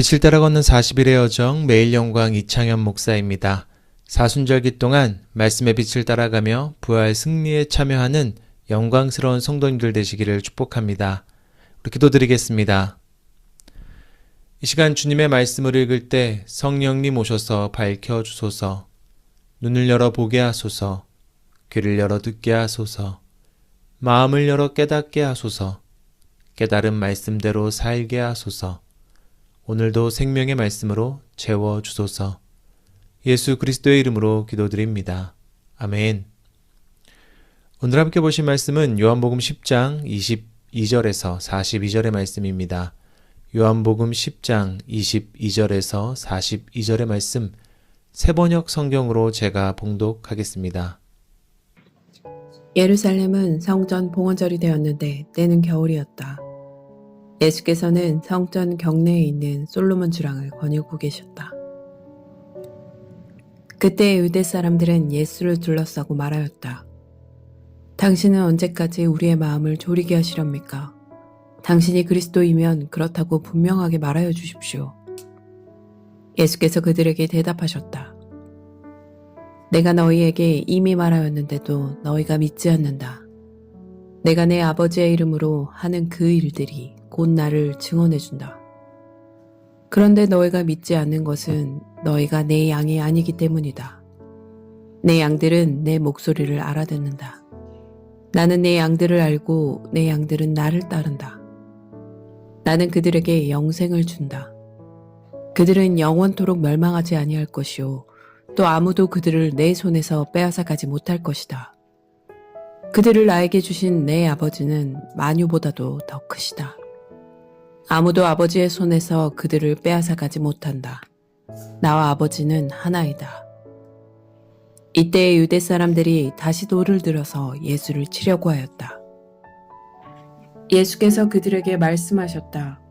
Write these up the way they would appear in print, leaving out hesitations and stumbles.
빛을 따라 걷는 40일의 여정 매일 영광 이창현 목사입니다. 사순절기 동안 말씀의 빛을 따라가며 부활 승리에 참여하는 영광스러운 성도님들 되시기를 축복합니다. 우리 기도드리겠습니다. 이 시간 주님의 말씀을 읽을 때 성령님 오셔서 밝혀주소서, 눈을 열어 보게 하소서, 귀를 열어 듣게 하소서, 마음을 열어 깨닫게 하소서, 깨달은 말씀대로 살게 하소서, 오늘도 생명의 말씀으로 채워주소서. 예수 그리스도의 이름으로 기도드립니다. 아멘. 오늘 함께 보신 말씀은 요한복음 10장 22절에서 42절의 말씀입니다. 요한복음 10장 22절에서 42절의 말씀 새번역 성경으로 제가 봉독하겠습니다. 예루살렘은 성전 봉헌절이 되었는데 때는 겨울이었다. 예수께서는 성전 경내에 있는 솔로몬 주랑을 거닐고 계셨다. 그때 유대 사람들은 예수를 둘러싸고 말하였다. 당신은 언제까지 우리의 마음을 졸이게 하시렵니까? 당신이 그리스도이면 그렇다고 분명하게 말하여 주십시오. 예수께서 그들에게 대답하셨다. 내가 너희에게 이미 말하였는데도 너희가 믿지 않는다. 내가 내 아버지의 이름으로 하는 그 일들이 곧 나를 증언해준다. 그런데 너희가 믿지 않는 것은 너희가 내 양이 아니기 때문이다. 내 양들은 내 목소리를 알아듣는다. 나는 내 양들을 알고 내 양들은 나를 따른다. 나는 그들에게 영생을 준다. 그들은 영원토록 멸망하지 아니할 것이요 또 아무도 그들을 내 손에서 빼앗아가지 못할 것이다. 그들을 나에게 주신 내 아버지는 만유보다도 더 크시다. 아무도 아버지의 손에서 그들을 빼앗아가지 못한다. 나와 아버지는 하나이다. 이때 유대 사람들이 다시 돌을 들어서 예수를 치려고 하였다. 예수께서 그들에게 말씀하셨다.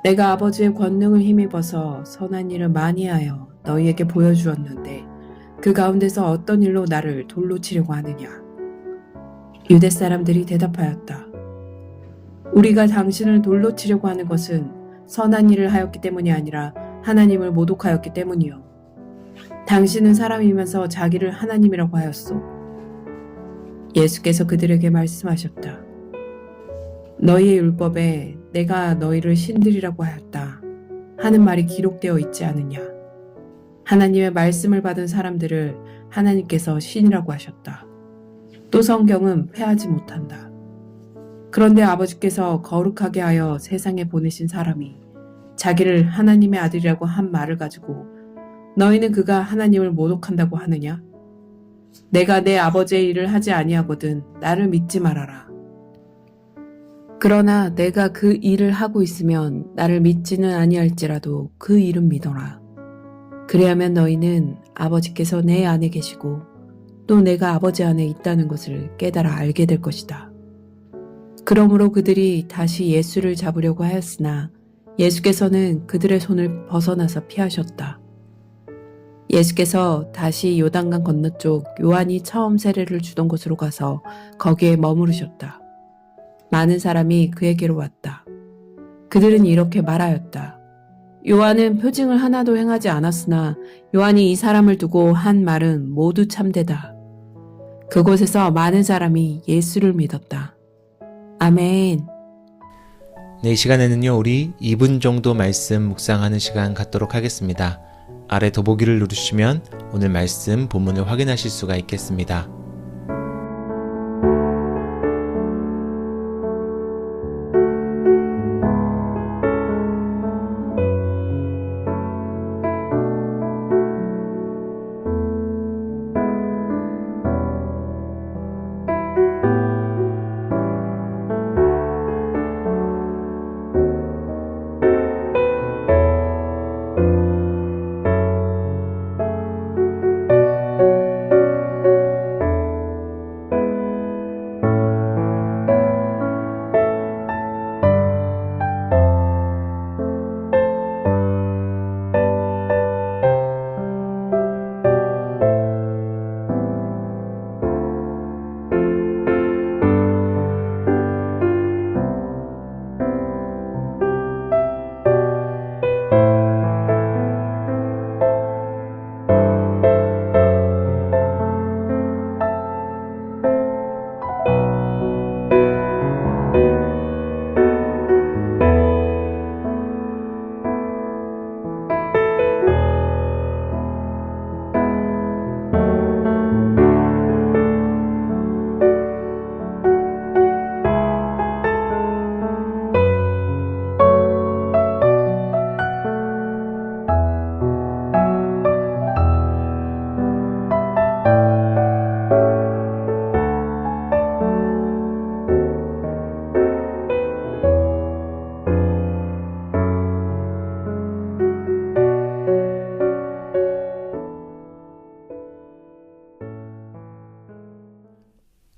내가 아버지의 권능을 힘입어서 선한 일을 많이 하여 너희에게 보여주었는데 그 가운데서 어떤 일로 나를 돌로 치려고 하느냐? 유대 사람들이 대답하였다. 우리가 당신을 돌로 치려고 하는 것은 선한 일을 하였기 때문이 아니라 하나님을 모독하였기 때문이요. 당신은 사람이면서 자기를 하나님이라고 하였소. 예수께서 그들에게 말씀하셨다. 너희의 율법에 내가 너희를 신들이라고 하였다 하는 말이 기록되어 있지 않느냐. 하나님의 말씀을 받은 사람들을 하나님께서 신이라고 하셨다. 또 성경은 패하지 못한다. 그런데 아버지께서 거룩하게 하여 세상에 보내신 사람이 자기를 하나님의 아들이라고 한 말을 가지고 너희는 그가 하나님을 모독한다고 하느냐? 내가 내 아버지의 일을 하지 아니하거든 나를 믿지 말아라. 그러나 내가 그 일을 하고 있으면 나를 믿지는 아니할지라도 그 일은 믿어라. 그리하면 너희는 아버지께서 내 안에 계시고 또 내가 아버지 안에 있다는 것을 깨달아 알게 될 것이다. 그러므로 그들이 다시 예수를 잡으려고 하였으나 예수께서는 그들의 손을 벗어나서 피하셨다. 예수께서 다시 요단강 건너쪽 요한이 처음 세례를 주던 곳으로 가서 거기에 머무르셨다. 많은 사람이 그에게로 왔다. 그들은 이렇게 말하였다. 요한은 표징을 하나도 행하지 않았으나 요한이 이 사람을 두고 한 말은 모두 참되다. 그곳에서 많은 사람이 예수를 믿었다. 아멘. 네, 이 시간에는요 우리 2분 정도 말씀 묵상하는 시간 갖도록 하겠습니다. 아래 더보기를 누르시면 오늘 말씀 본문을 확인하실 수가 있겠습니다.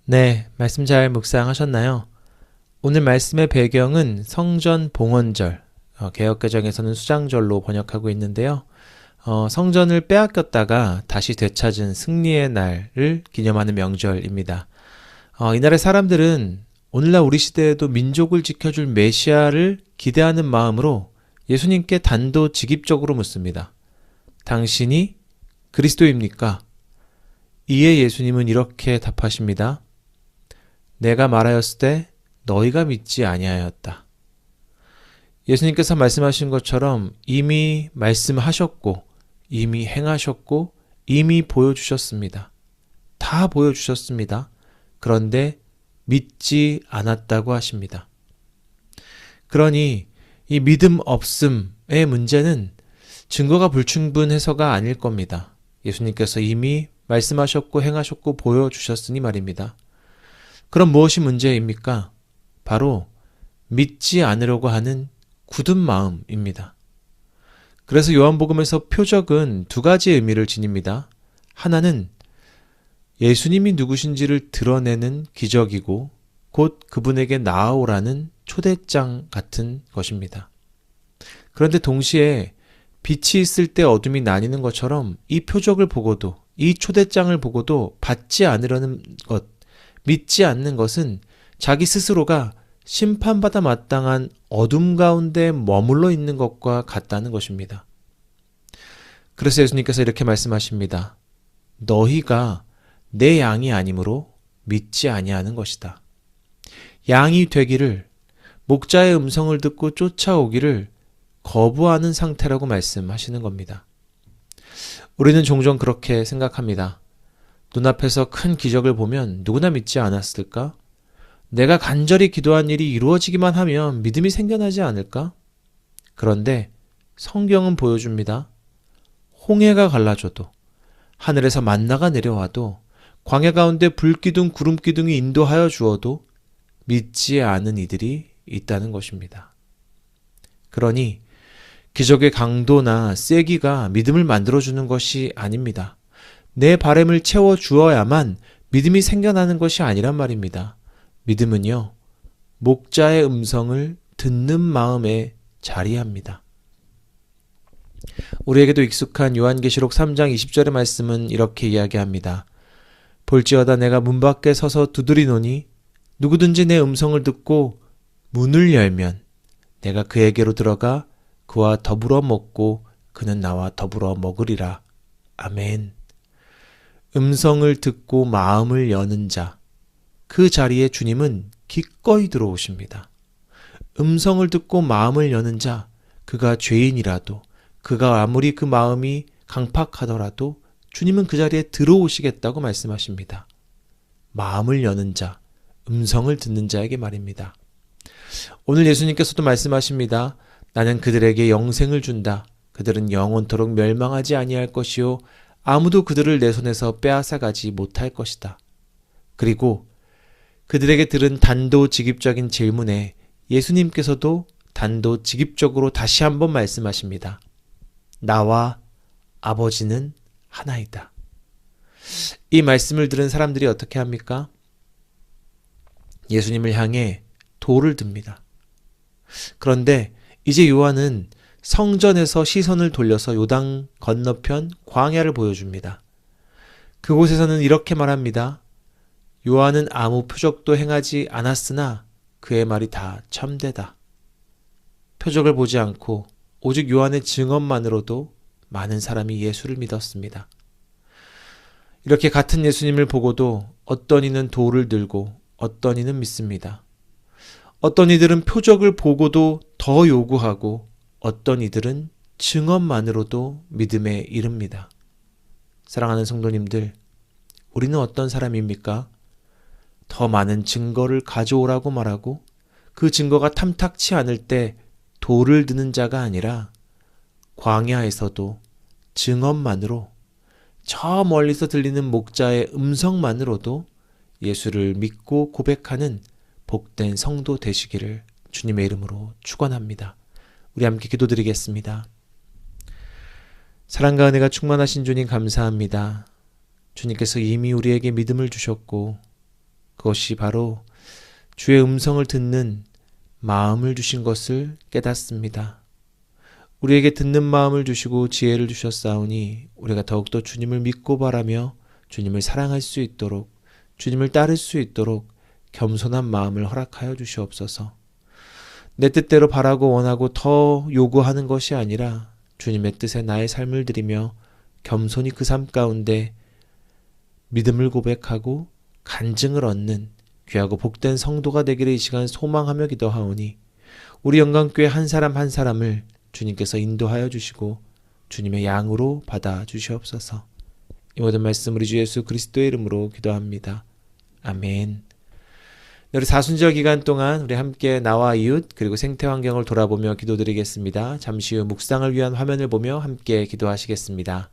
네, 말씀 잘 묵상하셨나요? 오늘 말씀의 배경은 성전 봉헌절, 개역개정에서는 수장절로 번역하고 있는데요. 성전을 빼앗겼다가 다시 되찾은 승리의 날을 기념하는 명절입니다. 이날의 사람들은 오늘날 우리 시대에도 민족을 지켜줄 메시아를 기대하는 마음으로 예수님께 단도직입적으로 묻습니다. 당신이 그리스도입니까? 이에 예수님은 이렇게 답하십니다. 내가 말하였을 때 너희가 믿지 아니하였다. 예수님께서 말씀하신 것처럼 이미 말씀하셨고 이미 행하셨고 이미 보여주셨습니다. 다 보여주셨습니다. 그런데 믿지 않았다고 하십니다. 그러니 이 믿음 없음의 문제는 증거가 불충분해서가 아닐 겁니다. 예수님께서 이미 말씀하셨고 행하셨고 보여주셨으니 말입니다. 그럼 무엇이 문제입니까? 바로 믿지 않으려고 하는 굳은 마음입니다. 그래서 요한복음에서 표적은 두 가지 의미를 지닙니다. 하나는 예수님이 누구신지를 드러내는 기적이고 곧 그분에게 나아오라는 초대장 같은 것입니다. 그런데 동시에 빛이 있을 때 어둠이 나뉘는 것처럼 이 표적을 보고도 이 초대장을 보고도 받지 않으려는 것, 믿지 않는 것은 자기 스스로가 심판받아 마땅한 어둠 가운데 머물러 있는 것과 같다는 것입니다. 그래서 예수님께서 이렇게 말씀하십니다. 너희가 내 양이 아니므로 믿지 아니하는 것이다. 양이 되기를 목자의 음성을 듣고 쫓아오기를 거부하는 상태라고 말씀하시는 겁니다. 우리는 종종 그렇게 생각합니다. 눈앞에서 큰 기적을 보면 누구나 믿지 않았을까? 내가 간절히 기도한 일이 이루어지기만 하면 믿음이 생겨나지 않을까? 그런데 성경은 보여줍니다. 홍해가 갈라져도 하늘에서 만나가 내려와도 광야 가운데 불기둥 구름기둥이 인도하여 주어도 믿지 않은 이들이 있다는 것입니다. 그러니 기적의 강도나 세기가 믿음을 만들어주는 것이 아닙니다. 내 바램을 채워주어야만 믿음이 생겨나는 것이 아니란 말입니다. 믿음은요, 목자의 음성을 듣는 마음에 자리합니다. 우리에게도 익숙한 요한계시록 3장 20절의 말씀은 이렇게 이야기합니다. 볼지어다 내가 문 밖에 서서 두드리노니 누구든지 내 음성을 듣고 문을 열면 내가 그에게로 들어가 그와 더불어 먹고 그는 나와 더불어 먹으리라. 아멘. 음성을 듣고 마음을 여는 자, 그 자리에 주님은 기꺼이 들어오십니다. 음성을 듣고 마음을 여는 자, 그가 죄인이라도, 그가 아무리 그 마음이 강팍하더라도 주님은 그 자리에 들어오시겠다고 말씀하십니다. 마음을 여는 자, 음성을 듣는 자에게 말입니다. 오늘 예수님께서도 말씀하십니다. 나는 그들에게 영생을 준다. 그들은 영원토록 멸망하지 아니할 것이요 아무도 그들을 내 손에서 빼앗아가지 못할 것이다. 그리고 그들에게 들은 단도직입적인 질문에 예수님께서도 단도직입적으로 다시 한번 말씀하십니다. 나와 아버지는 하나이다. 이 말씀을 들은 사람들이 어떻게 합니까? 예수님을 향해 돌을 듭니다. 그런데 이제 요한은 성전에서 시선을 돌려서 요단 건너편 광야를 보여줍니다. 그곳에서는 이렇게 말합니다. 요한은 아무 표적도 행하지 않았으나 그의 말이 다 참되다. 표적을 보지 않고 오직 요한의 증언만으로도 많은 사람이 예수를 믿었습니다. 이렇게 같은 예수님을 보고도 어떤 이는 돌을 들고 어떤 이는 믿습니다. 어떤 이들은 표적을 보고도 더 요구하고 어떤 이들은 증언만으로도 믿음에 이릅니다. 사랑하는 성도님들, 우리는 어떤 사람입니까? 더 많은 증거를 가져오라고 말하고 그 증거가 탐탁치 않을 때 돌을 드는 자가 아니라 광야에서도 증언만으로 저 멀리서 들리는 목자의 음성만으로도 예수를 믿고 고백하는 복된 성도 되시기를 주님의 이름으로 축원합니다. 우리 함께 기도드리겠습니다. 사랑과 은혜가 충만하신 주님 감사합니다. 주님께서 이미 우리에게 믿음을 주셨고 그것이 바로 주의 음성을 듣는 마음을 주신 것을 깨닫습니다. 우리에게 듣는 마음을 주시고 지혜를 주셨사오니 우리가 더욱더 주님을 믿고 바라며 주님을 사랑할 수 있도록, 주님을 따를 수 있도록 겸손한 마음을 허락하여 주시옵소서. 내 뜻대로 바라고 원하고 더 요구하는 것이 아니라 주님의 뜻에 나의 삶을 드리며 겸손히 그 삶 가운데 믿음을 고백하고 간증을 얻는 귀하고 복된 성도가 되기를 이 시간 소망하며 기도하오니 우리 영광교회 한 사람 한 사람을 주님께서 인도하여 주시고 주님의 양으로 받아 주시옵소서. 이 모든 말씀 우리 주 예수 그리스도의 이름으로 기도합니다. 아멘. 우리 사순절 기간 동안 우리 함께 나와 이웃 그리고 생태 환경을 돌아보며 기도드리겠습니다. 잠시 후 묵상을 위한 화면을 보며 함께 기도하시겠습니다.